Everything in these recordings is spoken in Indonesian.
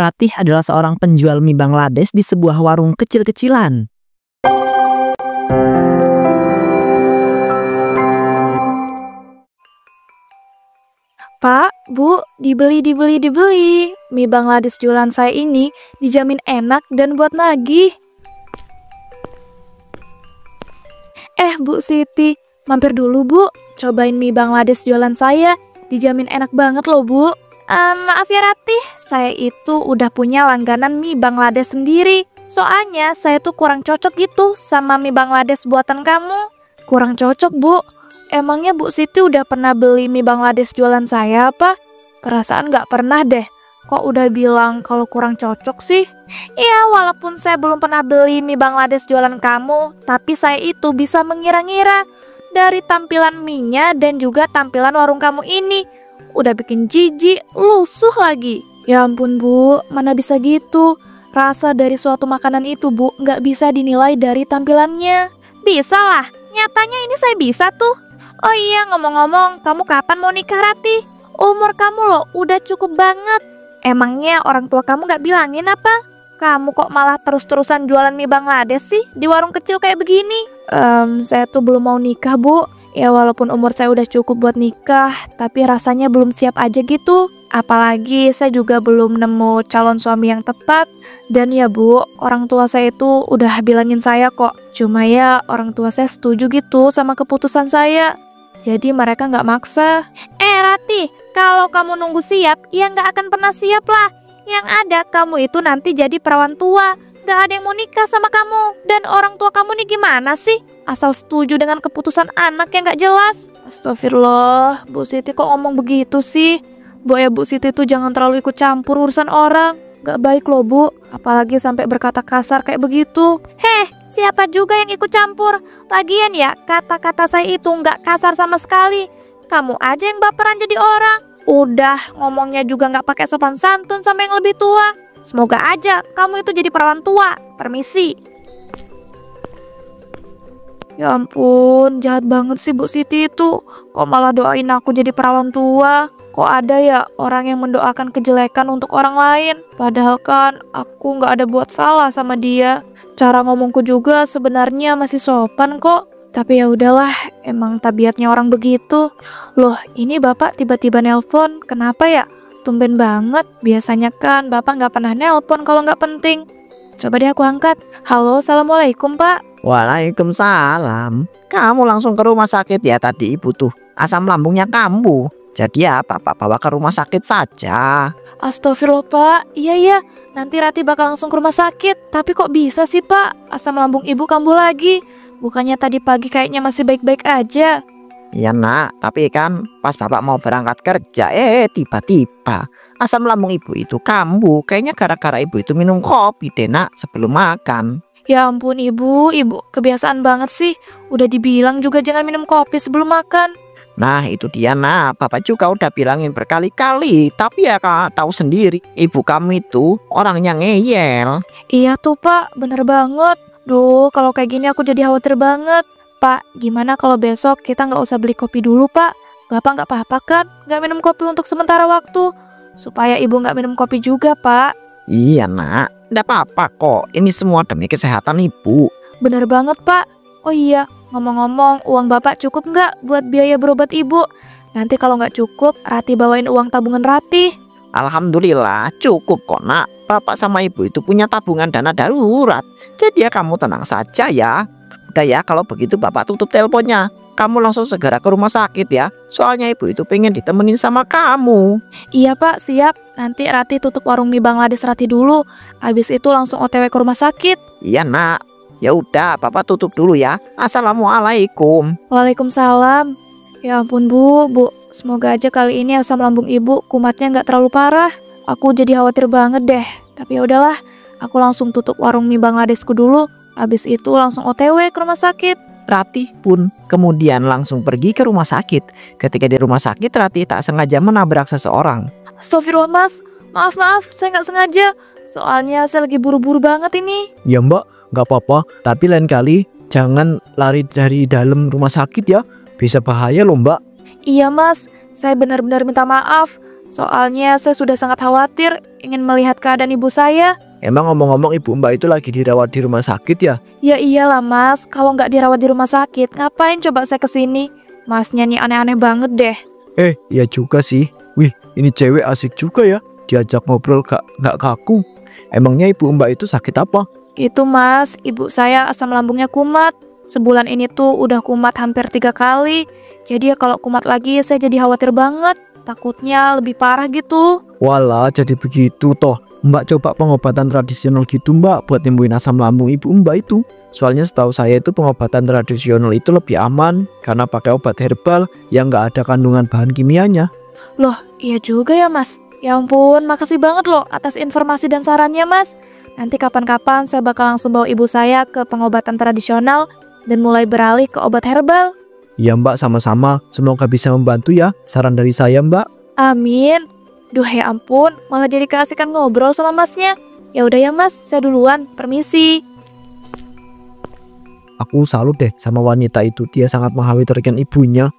Ratih adalah seorang penjual mie Bangladesh di sebuah warung kecil-kecilan. Pak, Bu, dibeli. Mie Bangladesh jualan saya ini dijamin enak dan buat nagih. Bu Siti, mampir dulu Bu. Cobain mie Bangladesh jualan saya. Dijamin enak banget loh Bu. Maaf ya Ratih, saya itu udah punya langganan mie Bangladesh sendiri. Soalnya saya tuh kurang cocok gitu sama mie Bangladesh buatan kamu. Kurang cocok Bu? Emangnya Bu Siti udah pernah beli mie Bangladesh jualan saya apa? Perasaan gak pernah deh. Kok udah bilang kalau kurang cocok sih? Ya walaupun saya belum pernah beli mie Bangladesh jualan kamu, tapi saya itu bisa mengira-ngira dari tampilan mie-nya dan juga tampilan warung kamu ini. Udah bikin jijik, lusuh lagi. Ya ampun Bu, mana bisa gitu. Rasa dari suatu makanan itu Bu, nggak bisa dinilai dari tampilannya. Bisa lah, nyatanya ini saya bisa tuh. Oh iya, ngomong-ngomong, kamu kapan mau nikah Ratih? Umur kamu loh, udah cukup banget. Emangnya orang tua kamu nggak bilangin apa? Kamu kok malah terus-terusan jualan mie Bangladesh sih di warung kecil kayak begini? Saya tuh belum mau nikah Bu. Ya walaupun umur saya udah cukup buat nikah, tapi rasanya belum siap aja gitu. Apalagi saya juga belum nemu calon suami yang tepat. Dan ya Bu, orang tua saya itu udah bilangin saya kok. Cuma ya orang tua saya setuju gitu sama keputusan saya. Jadi mereka nggak maksa. Ratih, kalau kamu nunggu siap, ya nggak akan pernah siap lah. Yang ada kamu itu nanti jadi perawan tua. Nggak ada yang mau nikah sama kamu. Dan orang tua kamu nih gimana sih? Asal setuju dengan keputusan anak yang gak jelas. Astagfirullah, Bu Siti kok ngomong begitu sih? Bu Siti tuh jangan terlalu ikut campur urusan orang. Gak baik loh Bu, apalagi sampai berkata kasar kayak begitu. Siapa juga yang ikut campur? Lagian ya, kata-kata saya itu gak kasar sama sekali. Kamu aja yang baperan jadi orang. Udah, ngomongnya juga gak pakai sopan santun sama yang lebih tua. Semoga aja kamu itu jadi perawan tua. Permisi. Ya ampun, jahat banget sih Bu Siti itu. Kok malah doain aku jadi perawan tua? Kok ada ya orang yang mendoakan kejelekan untuk orang lain? Padahal kan aku nggak ada buat salah sama dia. Cara ngomongku juga sebenarnya masih sopan kok. Tapi ya udahlah, emang tabiatnya orang begitu. Loh, ini Bapak tiba-tiba nelpon. Kenapa ya? Tumben banget. Biasanya kan Bapak nggak pernah nelpon kalau nggak penting. Coba deh aku angkat. Halo, Assalamualaikum Pak. Waalaikumsalam. Kamu langsung ke rumah sakit ya tadi Ibu tuh. Asam lambungnya kambuh. Jadi ya Bapak bawa ke rumah sakit saja. Astagfirullah Pak. Iya. Nanti Ratih bakal langsung ke rumah sakit. Tapi kok bisa sih Pak? Asam lambung Ibu kambuh lagi. Bukannya tadi pagi kayaknya masih baik-baik aja. Iya Nak, tapi kan pas Bapak mau berangkat kerja tiba-tiba asam lambung Ibu itu kambuh. Kayaknya gara-gara Ibu itu minum kopi deh Nak sebelum makan. Ya ampun Ibu kebiasaan banget sih. Udah dibilang juga jangan minum kopi sebelum makan. Nah itu dia Nak, Bapak juga udah bilangin berkali-kali. Tapi ya Kak tahu sendiri, Ibu kamu itu orangnya ngeyel. Iya tuh Pak, bener banget. Duh, kalau kayak gini aku jadi khawatir banget. Pak, gimana kalau besok kita nggak usah beli kopi dulu Pak? Bapak nggak apa-apa kan? Nggak minum kopi untuk sementara waktu. Supaya Ibu nggak minum kopi juga Pak. Iya Nak, nggak apa-apa kok. Ini semua demi kesehatan Ibu. Bener banget Pak. Oh iya, ngomong-ngomong, uang Bapak cukup nggak buat biaya berobat Ibu? Nanti kalau nggak cukup, Ratih bawain uang tabungan Ratih. Alhamdulillah cukup kok Nak. Bapak sama Ibu itu punya tabungan dana darurat. Jadi ya kamu tenang saja ya. Udah ya, kalau begitu Bapak tutup teleponnya. Kamu langsung segera ke rumah sakit ya. Soalnya Ibu itu pengen ditemenin sama kamu. Iya Pak, siap. Nanti Ratih tutup warung mie Bangladesh Ratih dulu. Habis itu langsung OTW ke rumah sakit. Iya Nak. Ya udah, Bapak tutup dulu ya. Assalamualaikum. Waalaikumsalam. Ya ampun Bu. Semoga aja kali ini asam lambung Ibu kumatnya nggak terlalu parah. Aku jadi khawatir banget deh. Tapi ya udahlah, aku langsung tutup warung mie Bangladeshku dulu. Habis itu langsung OTW ke rumah sakit. Ratih pun kemudian langsung pergi ke rumah sakit. Ketika di rumah sakit, Ratih tak sengaja menabrak seseorang. Astagfirullah Mas. Maaf, saya nggak sengaja. Soalnya saya lagi buru-buru banget ini. Ya Mbak, nggak apa-apa. Tapi lain kali jangan lari dari dalam rumah sakit ya. Bisa bahaya loh Mbak. Iya Mas, saya benar-benar minta maaf. Soalnya saya sudah sangat khawatir ingin melihat keadaan ibu saya. Emang ngomong-ngomong ibu Mbak itu lagi dirawat di rumah sakit ya? Ya iyalah mas, kalau nggak dirawat di rumah sakit, ngapain coba saya kesini? Masnya nih aneh-aneh banget deh. Iya juga sih. Wih, ini cewek asik juga ya. Diajak ngobrol nggak kaku. Emangnya ibu Mbak itu sakit apa? Itu mas, ibu saya asam lambungnya kumat. Sebulan ini tuh udah kumat hampir 3 kali. Jadi ya kalau kumat lagi saya jadi khawatir banget. Takutnya lebih parah gitu. Walah, jadi begitu toh. Mbak coba pengobatan tradisional gitu Mbak buat nyembuhin asam lambung ibu Mbak itu. Soalnya setahu saya itu pengobatan tradisional itu lebih aman karena pakai obat herbal yang nggak ada kandungan bahan kimianya. Loh, iya juga ya mas. Ya ampun, makasih banget loh atas informasi dan sarannya mas. Nanti kapan-kapan saya bakal langsung bawa ibu saya ke pengobatan tradisional dan mulai beralih ke obat herbal. Ya Mbak, sama-sama. Semoga bisa membantu ya saran dari saya Mbak. Amin. Duh ya ampun, malah jadi keasikan ngobrol sama masnya. Ya udah ya mas, saya duluan, permisi. Aku salut deh sama wanita itu. Dia sangat mengkhawatirkan ibunya.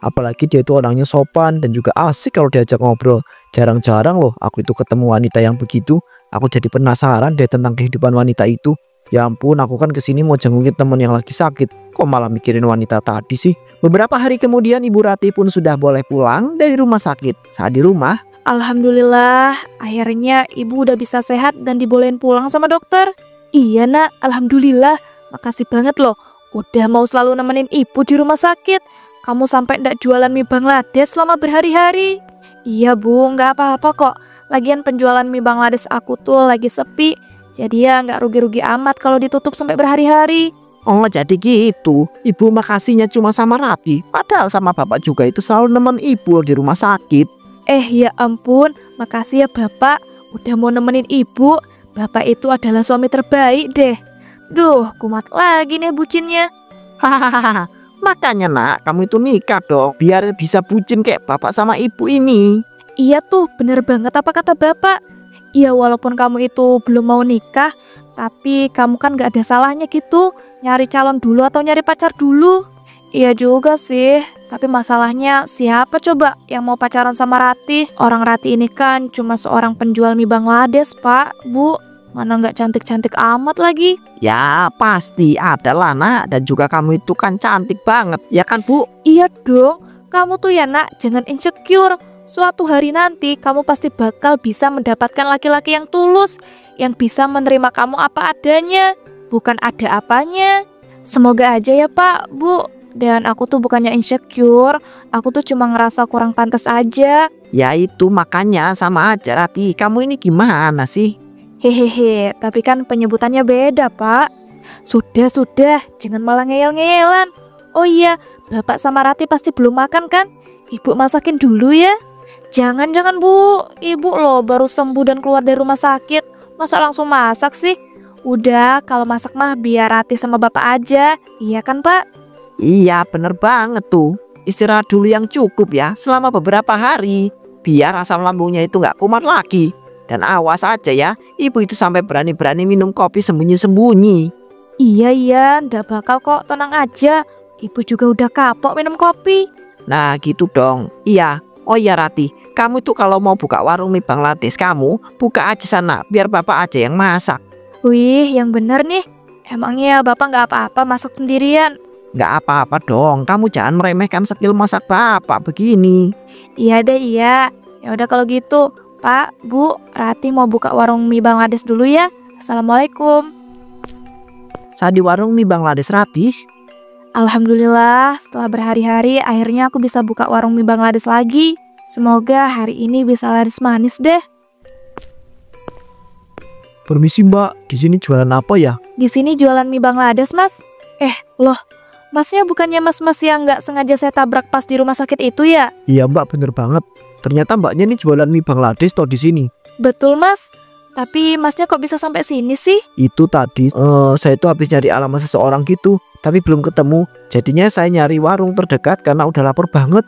Apalagi dia itu orangnya sopan dan juga asik kalau diajak ngobrol. Jarang-jarang loh aku itu ketemu wanita yang begitu. Aku jadi penasaran deh tentang kehidupan wanita itu. Ya ampun, aku kan kesini mau jengukin temen yang lagi sakit. Kok malah mikirin wanita tadi sih? Beberapa hari kemudian Ibu Ratih pun sudah boleh pulang dari rumah sakit. Saat di rumah, Alhamdulillah, akhirnya ibu udah bisa sehat dan dibolehin pulang sama dokter. Iya nak, alhamdulillah. Makasih banget loh, udah mau selalu nemenin ibu di rumah sakit. Kamu sampai ndak jualan mie Bangladesh selama berhari-hari. Iya bu, nggak apa-apa kok. Lagian penjualan mie Bangladesh aku tuh lagi sepi. Jadi ya nggak rugi-rugi amat kalau ditutup sampai berhari-hari. oh jadi gitu. Ibu makasihnya cuma sama Ratih. Padahal sama bapak juga itu selalu nemen ibu di rumah sakit. Ya ampun, makasih ya bapak. Udah mau nemenin ibu. Bapak itu adalah suami terbaik deh. Duh, kumat lagi nih bucinnya. Hahaha. Makanya nak, kamu itu nikah dong. Biar bisa bucin kayak bapak sama ibu ini. Iya tuh, bener banget apa kata bapak. Iya walaupun kamu itu belum mau nikah, tapi kamu kan gak ada salahnya gitu. Nyari calon dulu atau nyari pacar dulu. Iya juga sih, tapi masalahnya siapa coba yang mau pacaran sama Ratih? Orang Ratih ini kan cuma seorang penjual mie Bangladesh pak, bu. Mana nggak cantik-cantik amat lagi. Ya pasti ada lah nak. Dan juga kamu itu kan cantik banget. Ya kan bu? Iya dong, kamu tuh ya nak jangan insecure. Suatu hari nanti kamu pasti bakal bisa mendapatkan laki-laki yang tulus, yang bisa menerima kamu apa adanya, bukan ada apanya. Semoga aja ya pak, bu. Dan aku tuh bukannya insecure, aku tuh cuma ngerasa kurang pantas aja. Ya itu makanya sama aja Ratih. Kamu ini gimana sih? Hehehe, tapi kan penyebutannya beda pak. Sudah, jangan malah ngeyel-ngeyelan. Oh iya, bapak sama Ratih pasti belum makan kan? Ibu masakin dulu ya. Jangan bu, ibu loh baru sembuh dan keluar dari rumah sakit. Masa langsung masak sih? Udah, kalau masak mah biar Ratih sama bapak aja. Iya kan pak? Iya bener banget tuh. Istirahat dulu yang cukup ya selama beberapa hari. Biar asam lambungnya itu nggak kumat lagi. Dan awas aja ya, ibu itu sampai berani-berani minum kopi sembunyi-sembunyi. Iya, ndak bakal kok, tenang aja. Ibu juga udah kapok minum kopi. Nah gitu dong. Iya. Oh iya Ratih, kamu itu kalau mau buka warung mie Bangladesh kamu, buka aja sana biar bapak aja yang masak. Wih, yang bener nih. Emangnya bapak nggak apa-apa masak sendirian? Nggak apa-apa dong, kamu jangan meremehkan skill masak bapak begini. Iya deh, iya. Ya udah kalau gitu, Pak, Bu, Ratih mau buka warung mie Bangladesh dulu ya. Assalamualaikum. Saat di warung mie Bangladesh Ratih, Alhamdulillah, setelah berhari-hari akhirnya aku bisa buka warung mie Bangladesh lagi. Semoga hari ini bisa laris manis deh. Permisi Mbak, di sini jualan apa ya? Di sini jualan mie Bangladesh, Mas. Loh, Masnya bukannya mas-mas yang nggak sengaja saya tabrak pas di rumah sakit itu ya? Iya Mbak, bener banget. Ternyata Mbaknya ini jualan mie Bangladesh toh di sini. Betul, Mas. Tapi Masnya kok bisa sampai sini sih? Itu tadi saya itu habis nyari alamat seseorang gitu, tapi belum ketemu. Jadinya saya nyari warung terdekat karena udah lapar banget.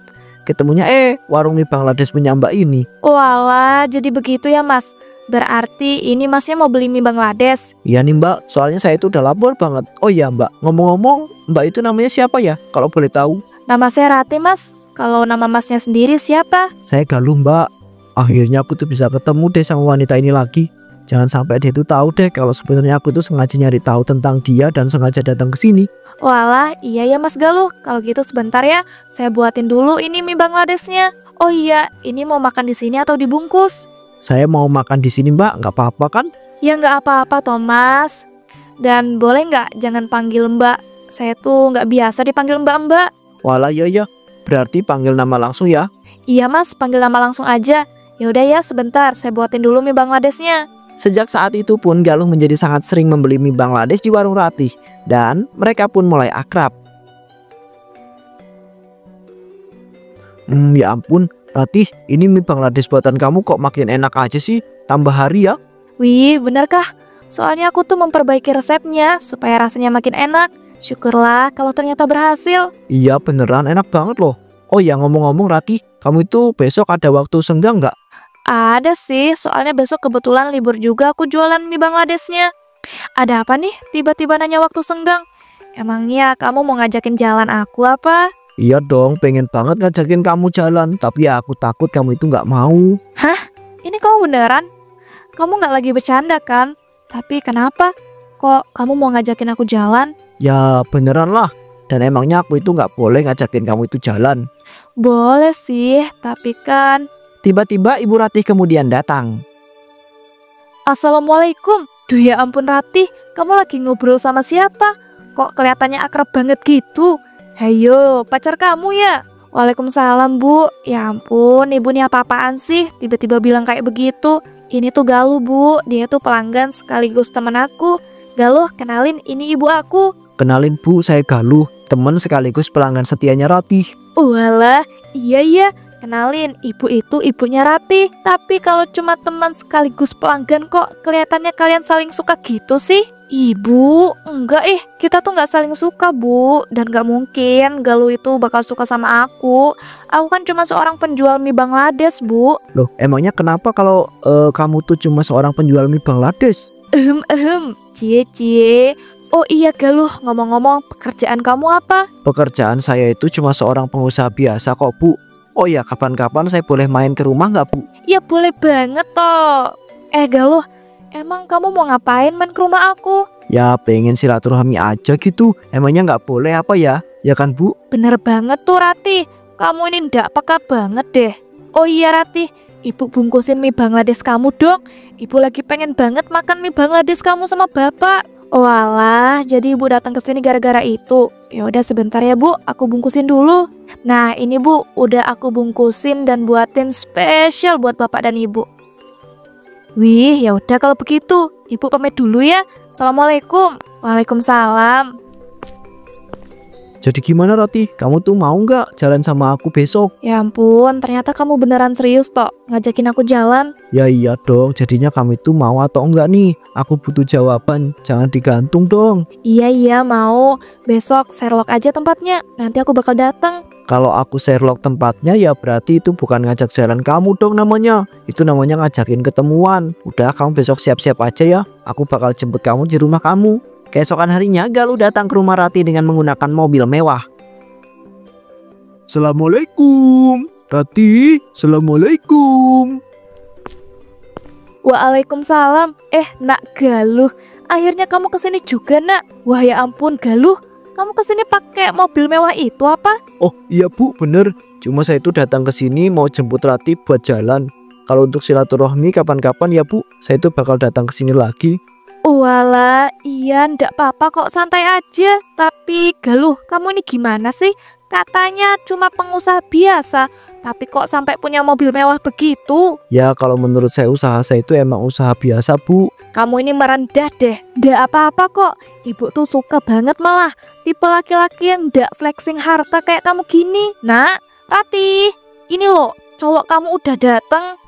Ketemunya warung mie Bangladesh punya Mbak ini. Walah, jadi begitu ya, Mas. Berarti ini Masnya mau beli mie Bangladesh? Iya nih Mbak, soalnya saya itu udah lapar banget. Oh iya Mbak, ngomong-ngomong, Mbak itu namanya siapa ya? Kalau boleh tahu. Nama saya Ratih, Mas. Kalau nama Masnya sendiri siapa? Saya Galuh Mbak. Akhirnya aku tuh bisa ketemu deh sama wanita ini lagi. Jangan sampai dia tuh tahu deh kalau sebenarnya aku tuh sengaja nyari tahu tentang dia dan sengaja datang ke sini. Walah, iya ya Mas Galuh. Kalau gitu sebentar ya, saya buatin dulu ini mie Bangladesnya. Oh iya, ini mau makan di sini atau dibungkus? Saya mau makan di sini Mbak, nggak apa-apa kan? Ya nggak apa-apa Thomas. Dan boleh nggak jangan panggil Mbak. Saya tuh nggak biasa dipanggil Mbak-Mbak. Walah ya, berarti panggil nama langsung ya. Iya Mas, panggil nama langsung aja. Ya udah ya, sebentar saya buatin dulu mie Bangladesnya. Sejak saat itu pun Galuh menjadi sangat sering membeli mie Bangladesh di warung Ratih dan mereka pun mulai akrab. Ya ampun, Ratih, ini mie Bangladesh buatan kamu kok makin enak aja sih, tambah hari ya. Wih, benerkah? Soalnya aku tuh memperbaiki resepnya supaya rasanya makin enak. Syukurlah kalau ternyata berhasil. Iya beneran enak banget loh. Oh ya ngomong-ngomong Ratih, kamu itu besok ada waktu senggang nggak? Ada sih, soalnya besok kebetulan libur juga aku jualan mie Bangladesnya. Ada apa nih? Tiba-tiba nanya waktu senggang. Emangnya kamu mau ngajakin jalan aku apa? Iya dong, pengen banget ngajakin kamu jalan, tapi aku takut kamu itu nggak mau. Ini kamu beneran? Kamu nggak lagi bercanda kan? Tapi kenapa? Kok kamu mau ngajakin aku jalan? Ya beneran lah, dan emangnya aku itu nggak boleh ngajakin kamu itu jalan. Boleh sih, tapi kan... Tiba-tiba Ibu Ratih kemudian datang. Assalamualaikum. Duh ya ampun Ratih, kamu lagi ngobrol sama siapa? Kok kelihatannya akrab banget gitu? Hayo, pacar kamu ya? Waalaikumsalam Bu. Ya ampun, ibu ini apa-apaan sih? Tiba-tiba bilang kayak begitu. Ini tuh Galuh Bu, dia tuh pelanggan sekaligus temen aku. Galuh, kenalin ini ibu aku. Kenalin Bu, saya Galuh, teman sekaligus pelanggan setianya Ratih. Walah, iya. Kenalin, ibu itu ibunya Ratih. Tapi kalau cuma teman sekaligus pelanggan kok kelihatannya kalian saling suka gitu sih? Ibu, enggak kita tuh nggak saling suka Bu. Dan nggak mungkin Galuh itu bakal suka sama aku. Aku kan cuma seorang penjual mie Bangladesh Bu. Loh, emangnya kenapa kalau kamu tuh cuma seorang penjual mie Bangladesh? Cie. Oh iya Galuh, ngomong-ngomong pekerjaan kamu apa? Pekerjaan saya itu cuma seorang pengusaha biasa kok Bu. Oh ya, kapan-kapan saya boleh main ke rumah nggak Bu? Ya boleh banget toh. Galuh, emang kamu mau ngapain main ke rumah aku? Ya pengen silaturahmi aja gitu. Emangnya nggak boleh apa ya? Ya kan Bu? Bener banget tuh Ratih. Kamu ini ndak peka banget deh. Oh iya Ratih, ibu bungkusin mie Bangladesh kamu dong. Ibu lagi pengen banget makan mie Bangladesh kamu sama bapak. Oh alah, jadi ibu datang ke sini gara-gara itu. Ya udah sebentar ya Bu, aku bungkusin dulu. Nah ini Bu, udah aku bungkusin dan buatin spesial buat bapak dan ibu. Wih, ya udah kalau begitu, ibu pamit dulu ya. Assalamualaikum. Waalaikumsalam. Jadi gimana Ratih? Kamu tuh mau nggak jalan sama aku besok? Ya ampun, ternyata kamu beneran serius toh ngajakin aku jalan. Ya iya dong, jadinya kamu itu mau atau enggak nih? Aku butuh jawaban, jangan digantung dong. Iya mau. Besok Sherlock aja tempatnya. Nanti aku bakal datang. Kalau aku Sherlock tempatnya ya berarti itu bukan ngajak jalan kamu dong namanya. Itu namanya ngajakin ketemuan. Udah kamu besok siap-siap aja ya. Aku bakal jemput kamu di rumah kamu. Keesokan harinya Galuh datang ke rumah Ratih dengan menggunakan mobil mewah. Assalamualaikum Ratih, Assalamualaikum. Waalaikumsalam. Nak Galuh, akhirnya kamu kesini juga nak. Wah ya ampun Galuh, kamu kesini pakai mobil mewah itu apa? Oh iya Bu, bener. Cuma saya itu datang ke sini mau jemput Ratih buat jalan. Kalau untuk silaturahmi kapan-kapan ya Bu, saya itu bakal datang ke sini lagi. Walah, iya ndak apa-apa kok, santai aja. Tapi Galuh, kamu ini gimana sih? Katanya cuma pengusaha biasa, tapi kok sampai punya mobil mewah begitu? Ya kalau menurut saya usaha saya itu emang usaha biasa Bu. Kamu ini merendah deh. Ndak apa-apa kok. Ibu tuh suka banget malah tipe laki-laki yang ndak flexing harta kayak kamu gini. Nak, Ratih, ini loh cowok kamu udah dateng.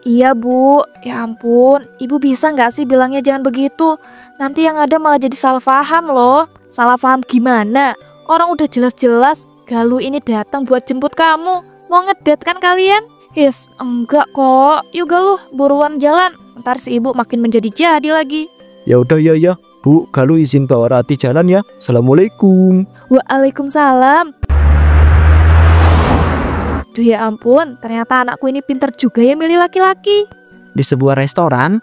Iya Bu, ya ampun, ibu bisa nggak sih bilangnya jangan begitu? Nanti yang ada malah jadi salah paham loh. Salah paham gimana? Orang udah jelas-jelas Galuh ini datang buat jemput kamu. Mau ngedet kan kalian? Enggak kok. Yuk Galuh, buruan jalan. Ntar si ibu makin menjadi-jadi lagi. Ya udah ya Bu, Galuh izin bawa Ratih jalan ya. Assalamualaikum. Waalaikumsalam. Duh ya ampun, ternyata anakku ini pinter juga ya milih laki-laki. Di sebuah restoran,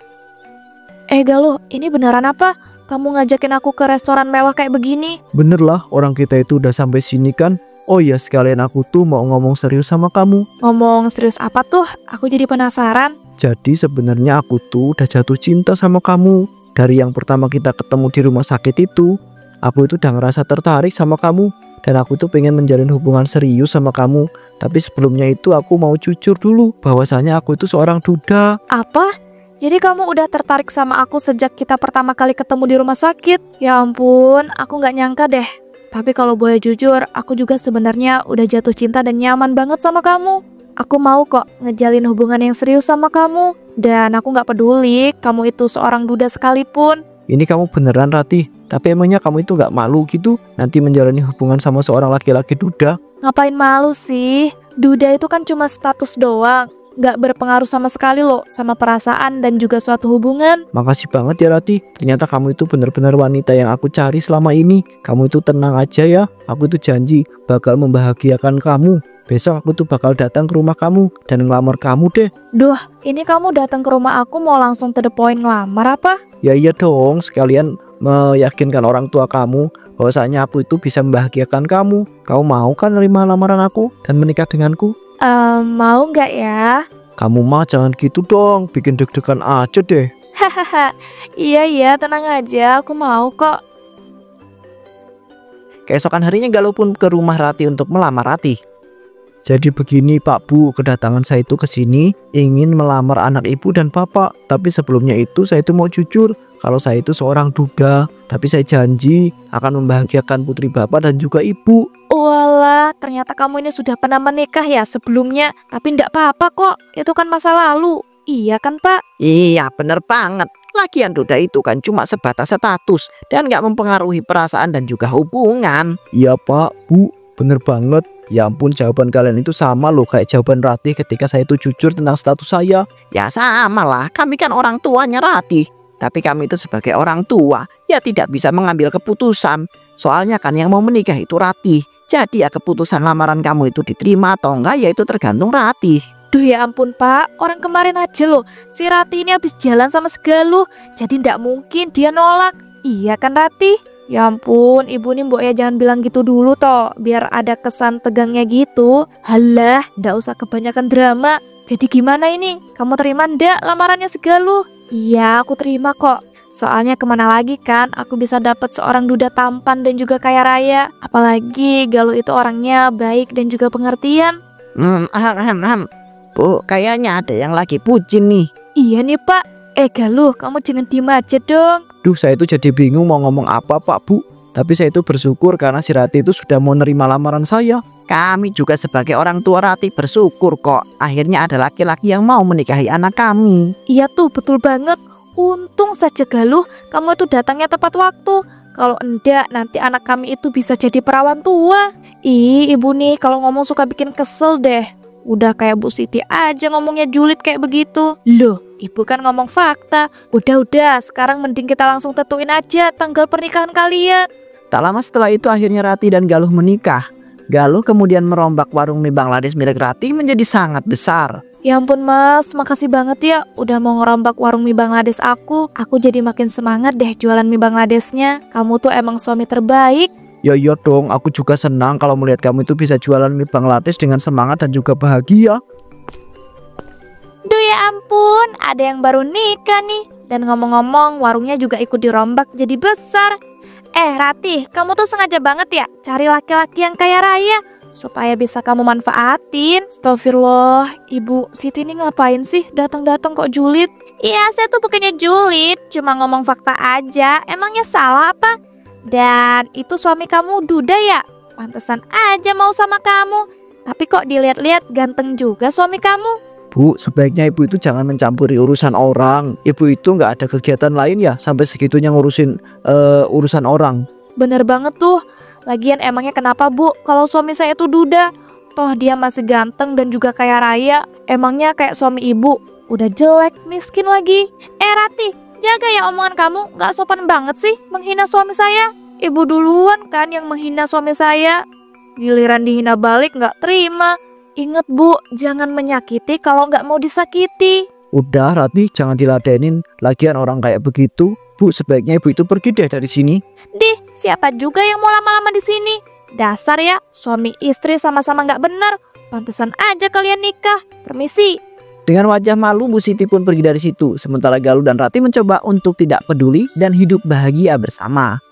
Galuh, ini beneran apa? Kamu ngajakin aku ke restoran mewah kayak begini? Bener lah, orang kita itu udah sampai sini kan. Oh iya, sekalian aku tuh mau ngomong serius sama kamu. Ngomong serius apa tuh? Aku jadi penasaran. Jadi sebenarnya aku tuh udah jatuh cinta sama kamu. Dari yang pertama kita ketemu di rumah sakit itu, aku itu udah ngerasa tertarik sama kamu. Dan aku tuh pengen menjalin hubungan serius sama kamu. Tapi sebelumnya itu aku mau jujur dulu bahwasanya aku itu seorang duda. Apa? Jadi kamu udah tertarik sama aku sejak kita pertama kali ketemu di rumah sakit? Ya ampun, aku nggak nyangka deh. Tapi kalau boleh jujur, aku juga sebenarnya udah jatuh cinta dan nyaman banget sama kamu. Aku mau kok ngejalin hubungan yang serius sama kamu. Dan aku nggak peduli kamu itu seorang duda sekalipun. Ini kamu beneran Ratih? Tapi emangnya kamu itu gak malu gitu nanti menjalani hubungan sama seorang laki-laki duda? Ngapain malu sih? Duda itu kan cuma status doang. Nggak berpengaruh sama sekali loh sama perasaan dan juga suatu hubungan. Makasih banget ya Ratih. Ternyata kamu itu benar-benar wanita yang aku cari selama ini. Kamu itu tenang aja ya. Aku itu janji bakal membahagiakan kamu. Besok aku tuh bakal datang ke rumah kamu dan ngelamar kamu deh. Duh, ini kamu datang ke rumah aku mau langsung to the point ngelamar apa? Ya iya dong, sekalian meyakinkan orang tua kamu bahwasanya aku itu bisa membahagiakan kamu. Kamu mau kan nerima lamaran aku dan menikah denganku? Mau nggak ya? Kamu mah jangan gitu dong, bikin deg-degan aja deh. Hahaha, iya tenang aja, aku mau kok. keesokan harinya Galuh pun ke rumah Ratih untuk melamar Ratih. Jadi begini Pak Bu, kedatangan saya itu ke sini ingin melamar anak ibu dan bapak. Tapi sebelumnya itu saya itu mau jujur kalau saya itu seorang duda. Tapi saya janji akan membahagiakan putri bapak dan juga ibu. Walah, ternyata kamu ini sudah pernah menikah ya sebelumnya. Tapi ndak apa-apa kok, itu kan masa lalu. Iya kan Pak? Iya bener banget. Lagian duda itu kan cuma sebatas status dan gak mempengaruhi perasaan dan juga hubungan. Iya Pak Bu, bener banget. Ya ampun, jawaban kalian itu sama loh kayak jawaban Ratih ketika saya itu jujur tentang status saya. Ya sama lah, kami kan orang tuanya Ratih. Tapi kami itu sebagai orang tua ya tidak bisa mengambil keputusan. Soalnya kan yang mau menikah itu Ratih. Jadi ya keputusan lamaran kamu itu diterima atau enggak ya itu tergantung Ratih. Duh ya ampun Pak, orang kemarin aja loh si Rati ini habis jalan sama Segaluh. Jadi ndak mungkin dia nolak. Iya kan Rati? Ya ampun, ibu nih mbok ya jangan bilang gitu dulu toh, biar ada kesan tegangnya gitu. Halah, ndak usah kebanyakan drama. Jadi gimana ini? Kamu terima ndak lamarannya Segaluh? Iya, aku terima kok. Soalnya kemana lagi kan aku bisa dapat seorang duda tampan dan juga kaya raya. Apalagi Galuh itu orangnya baik dan juga pengertian. Bu, kayaknya ada yang lagi pucin nih. Iya nih Pak. Galuh, kamu jangan diem aja dong. Duh, saya itu jadi bingung mau ngomong apa Pak Bu. Tapi saya itu bersyukur karena si Ratih itu sudah mau nerima lamaran saya. Kami juga sebagai orang tua Ratih bersyukur kok. Akhirnya ada laki-laki yang mau menikahi anak kami. Iya tuh, betul banget. Untung saja Galuh, kamu itu datangnya tepat waktu. Kalau enggak, nanti anak kami itu bisa jadi perawan tua. Ih, ibu nih kalau ngomong suka bikin kesel deh. Udah kayak Bu Siti aja ngomongnya julid kayak begitu. Loh, ibu kan ngomong fakta. Udah, sekarang mending kita langsung tentuin aja tanggal pernikahan kalian. Tak lama setelah itu akhirnya Ratih dan Galuh menikah. Galuh kemudian merombak warung mie Bangladesh milik Ratih menjadi sangat besar. Ya ampun Mas, makasih banget ya udah mau ngerombak warung mie Bangladesh aku. Aku jadi makin semangat deh jualan mie Bangladeshnya. Kamu tuh emang suami terbaik. Ya iya dong, aku juga senang kalau melihat kamu itu bisa jualan mie Bangladesh dengan semangat dan juga bahagia. Duh ya ampun, ada yang baru nikah nih. Dan ngomong-ngomong, warungnya juga ikut dirombak jadi besar. Ratih, kamu tuh sengaja banget ya cari laki-laki yang kaya raya supaya bisa kamu manfaatin. Astagfirullah, Ibu Siti ini ngapain sih datang-datang kok julid? Iya, saya tuh bukannya julid, cuma ngomong fakta aja. Emangnya salah apa? Dan itu suami kamu duda ya? Pantesan aja mau sama kamu. Tapi kok dilihat-lihat ganteng juga suami kamu. Bu, sebaiknya ibu itu jangan mencampuri urusan orang. Ibu itu nggak ada kegiatan lain ya sampai segitunya ngurusin urusan orang. Bener banget tuh. Lagian emangnya kenapa Bu kalau suami saya tuh duda? Toh dia masih ganteng dan juga kaya raya. Emangnya kayak suami ibu udah jelek, miskin lagi. Ratih, jaga ya omongan kamu. Gak sopan banget sih menghina suami saya. Ibu duluan kan yang menghina suami saya. Giliran dihina balik gak terima. Ingat Bu, jangan menyakiti kalau nggak mau disakiti. Udah Ratih, jangan diladenin. Lagian orang kayak begitu. Bu, sebaiknya ibu itu pergi deh dari sini. Dih, siapa juga yang mau lama-lama di sini? Dasar ya, suami istri sama-sama nggak benar. Pantesan aja kalian nikah. Permisi. Dengan wajah malu, Bu Siti pun pergi dari situ. Sementara Galuh dan Ratih mencoba untuk tidak peduli dan hidup bahagia bersama.